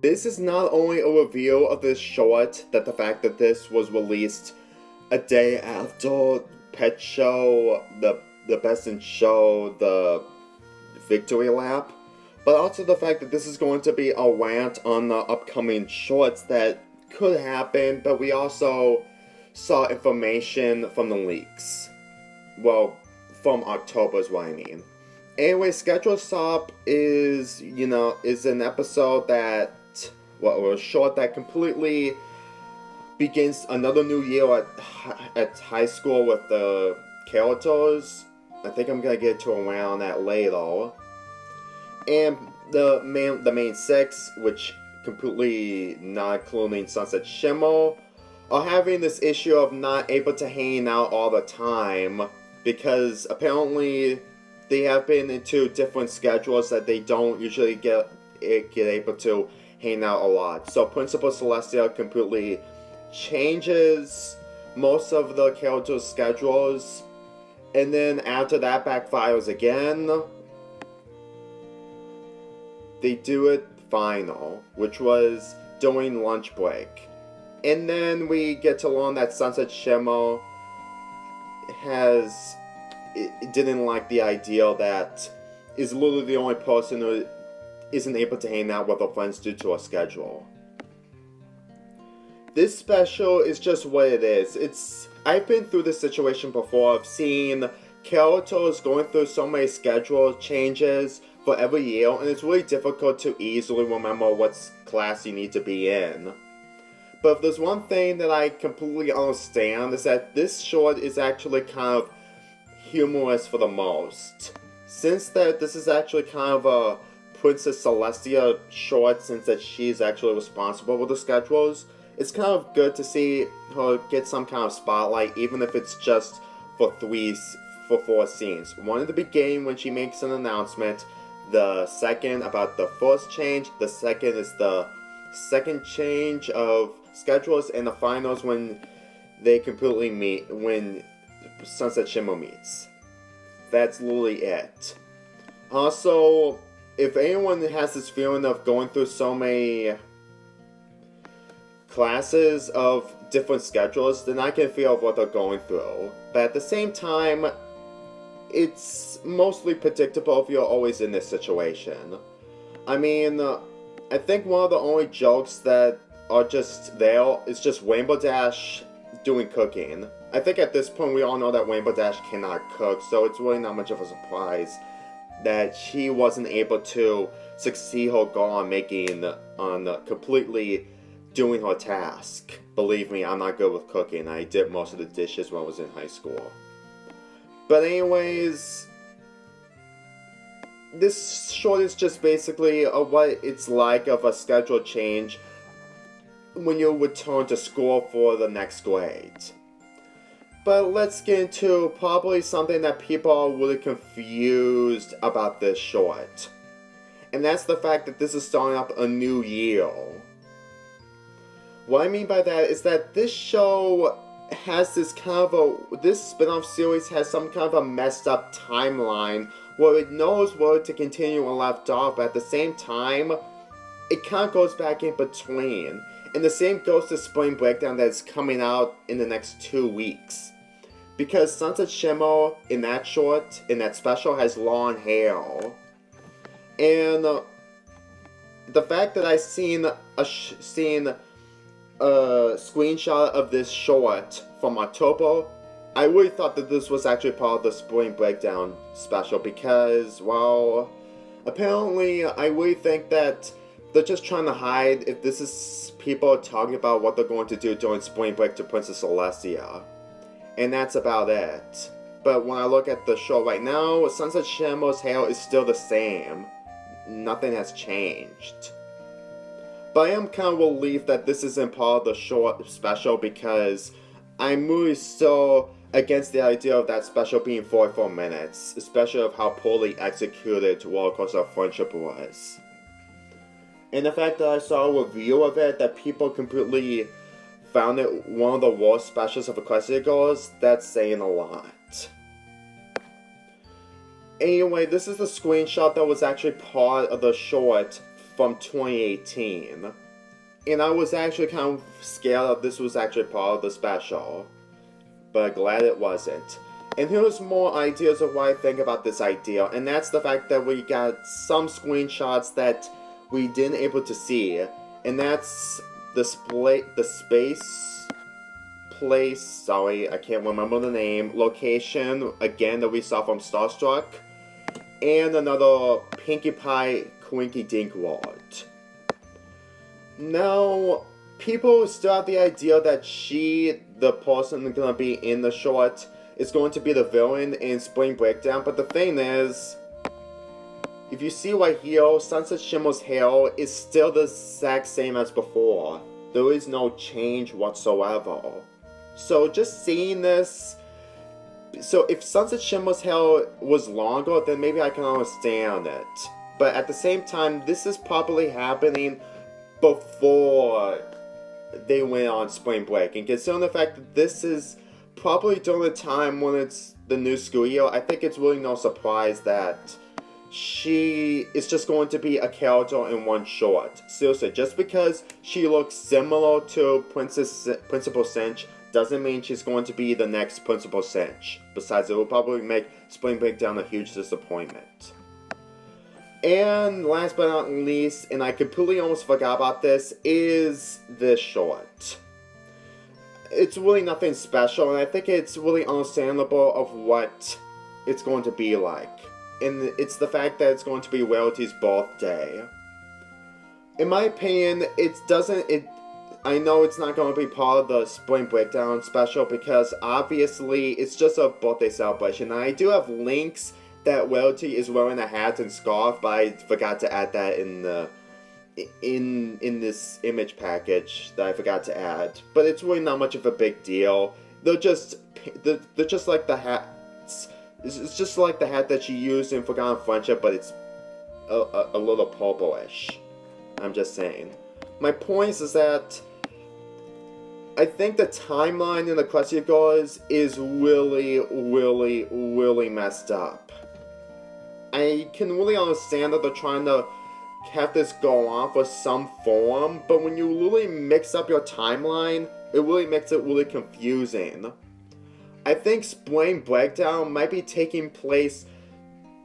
This is not only a review of this short, that the fact that this was released a day after Pet Show, the Best in Show, the Victory Lap, but also the fact that this is going to be a rant on the upcoming shorts that could happen, but we also saw information from the leaks. Well, from October is what I mean. Anyway, Schedule Stop is an episode that, or a short that completely begins another new year at high school with the characters. I think I'm gonna get to around that later. And the main six, which completely not including Sunset Shimmer, are having this issue of not able to hang out all the time because apparently they have been into different schedules that they don't usually get able to hang out a lot. So Principal Celestia completely changes most of the characters' schedules, and then after that backfires again, they do it final, which was during lunch break. And then we get to learn that Sunset Shimmer didn't like the idea that is literally the only person who isn't able to hang out with her friends due to her schedule. This special is just what it is. I've been through this situation before of seeing characters going through so many schedule changes for every year, and it's really difficult to easily remember what class you need to be in. But if there's one thing that I completely understand is that this short is actually kind of humorous for the most. Since that this is actually kind of a Princess Celestia short, since that she's actually responsible with the schedules, it's kind of good to see her get some kind of spotlight, even if it's just for 4 scenes. One at the beginning when she makes an announcement, the second about the first change, the second is the second change of schedules, and the finals when they completely meet, when Sunset Shimmer meets. That's literally it. Also, if anyone has this feeling of going through so many classes of different schedules, then I can feel what they're going through. But at the same time, it's mostly predictable if you're always in this situation. I mean, I think one of the only jokes that are just there is just Rainbow Dash doing cooking. I think at this point we all know that Rainbow Dash cannot cook, so it's really not much of a surprise that she wasn't able to succeed her goal on completely doing her task. Believe me, I'm not good with cooking. I did most of the dishes when I was in high school. But anyways, this short is just basically what it's like of a schedule change when you return to school for the next grade. But let's get into probably something that people are really confused about this short. And that's the fact that this is starting up a new year. What I mean by that is that this show has this spin-off series has some kind of a messed up timeline where it knows where to continue and left off, but at the same time, it kind of goes back in between. And the same goes to Spring Breakdown that is coming out in the next 2 weeks. Because Sunset Shimmer in that special, has long hair. And the fact that I seen a screenshot of this short from October, I really thought that this was actually part of the Spring Breakdown special because, well, apparently I really think that they're just trying to hide if this is people talking about what they're going to do during Spring Break to Princess Celestia. And that's about it. But when I look at the show right now, Sunset Shimmer's hair is still the same. Nothing has changed. But I am kind of relieved that this isn't part of the short special because I'm really so against the idea of that special being 44 minutes, especially of how poorly executed Rollercoaster of Friendship was. And the fact that I saw a review of it that people completely found it one of the worst specials of Equestria Girls, that's saying a lot. Anyway, this is the screenshot that was actually part of the short from 2018. And I was actually kind of scared that this was actually part of the special. But glad it wasn't. And here's more ideas of what I think about this idea, and that's the fact that we got some screenshots that we didn't able to see, and that's the space place, sorry, I can't remember the name, location, again, that we saw from Starstruck, and another Pinkie Pie Quinky Dink World. Now, people still have the idea that she, the person gonna be in the short, is going to be the villain in Spring Breakdown, but the thing is, if you see right here, Sunset Shimmer's hair is still the exact same as before. There is no change whatsoever. So just seeing this, so if Sunset Shimmer's hair was longer, then maybe I can understand it. But at the same time, this is probably happening before they went on spring break. And considering the fact that this is probably during the time when it's the new school year, I think it's really no surprise that she is just going to be a character in one short. Seriously, just because she looks similar to Principal Cinch doesn't mean she's going to be the next Principal Cinch. Besides, it will probably make Spring Breakdown a huge disappointment. And last but not least, and I completely almost forgot about this, is this short. It's really nothing special, and I think it's really understandable of what it's going to be like. And it's the fact that it's going to be Rarity's birthday. In my opinion, I know it's not going to be part of the Spring Breakdown special because obviously it's just a birthday celebration. And I do have links that Rarity is wearing a hat and scarf, but I forgot to add that in this image package that I forgot to add. But it's really not much of a big deal. They're just like the hats. It's just like the hat that she used in Forgotten Friendship, but it's a little purplish. I'm just saying. My point is that I think the timeline in the Equestria Girls is really, really, really messed up. I can really understand that they're trying to have this go on for some form, but when you really mix up your timeline, it really makes it really confusing. I think Spring Breakdown might be taking place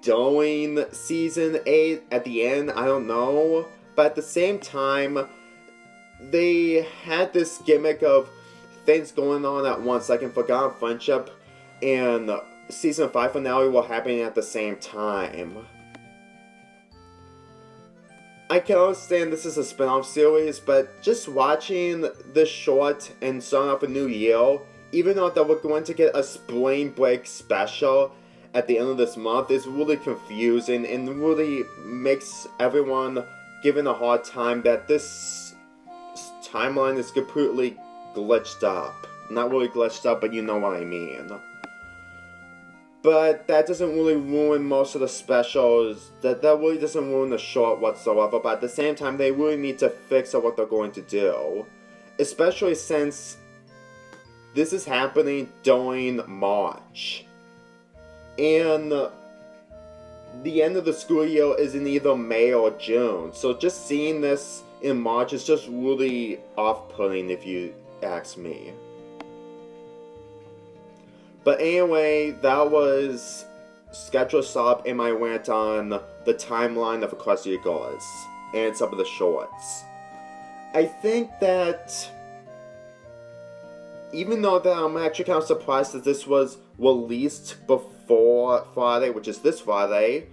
during Season 8 at the end, I don't know. But at the same time, they had this gimmick of things going on at once, like in Forgotten Friendship and Season 5 finale were happening at the same time. I can understand this is a spin-off series, but just watching this short and starting off a new year, even though that we're going to get a spring break special at the end of this month, is really confusing and really makes everyone given a hard time that this timeline is completely glitched up. Not really glitched up, but you know what I mean. But that doesn't really ruin most of the specials. That really doesn't ruin the short whatsoever. But at the same time, they really need to fix what they're going to do. Especially since this is happening during March. And the end of the school year is in either May or June. So just seeing this in March is just really off-putting if you ask me. But anyway, that was Schedule Sub and my rant on the timeline of Equestria Girls and some of the shorts. I think that even though that I'm actually kind of surprised that this was released before Friday, which is this Friday,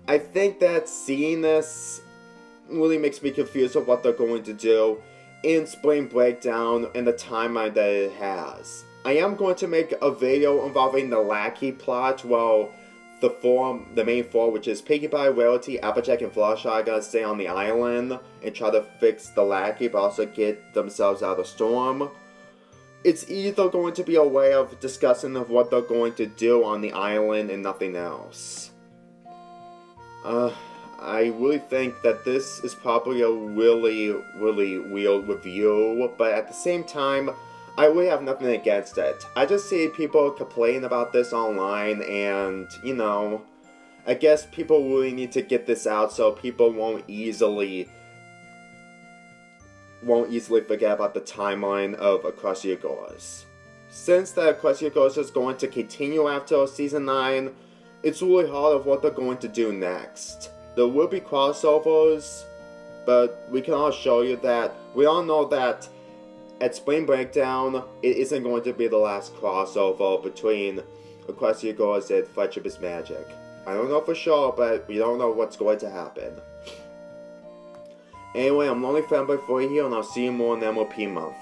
I think that seeing this really makes me confused of what they're going to do in Spring Breakdown and the timeline that it has. I am going to make a video involving the Lackey plot, well, the main four, which is Pinkie Pie, Rarity, Applejack, and Fluttershy, are gonna stay on the island and try to fix the Lackey, but also get themselves out of the storm. It's either going to be a way of discussing of what they're going to do on the island and nothing else. I really think that this is probably a really, really weird review, but at the same time, I really have nothing against it. I just see people complain about this online, and, you know, I guess people really need to get this out so people won't easily won't easily forget about the timeline of Equestria Girls. Since the Equestria Girls is going to continue after Season 9, it's really hard of what they're going to do next. There will be crossovers, but we can all show you that we all know that at Spring Breakdown, it isn't going to be the last crossover between Equestria Girls and Friendship is Magic. I don't know for sure, but we don't know what's going to happen. Anyway, I'm Lonely Fanboy 4 here, and I'll see you more in MLP month.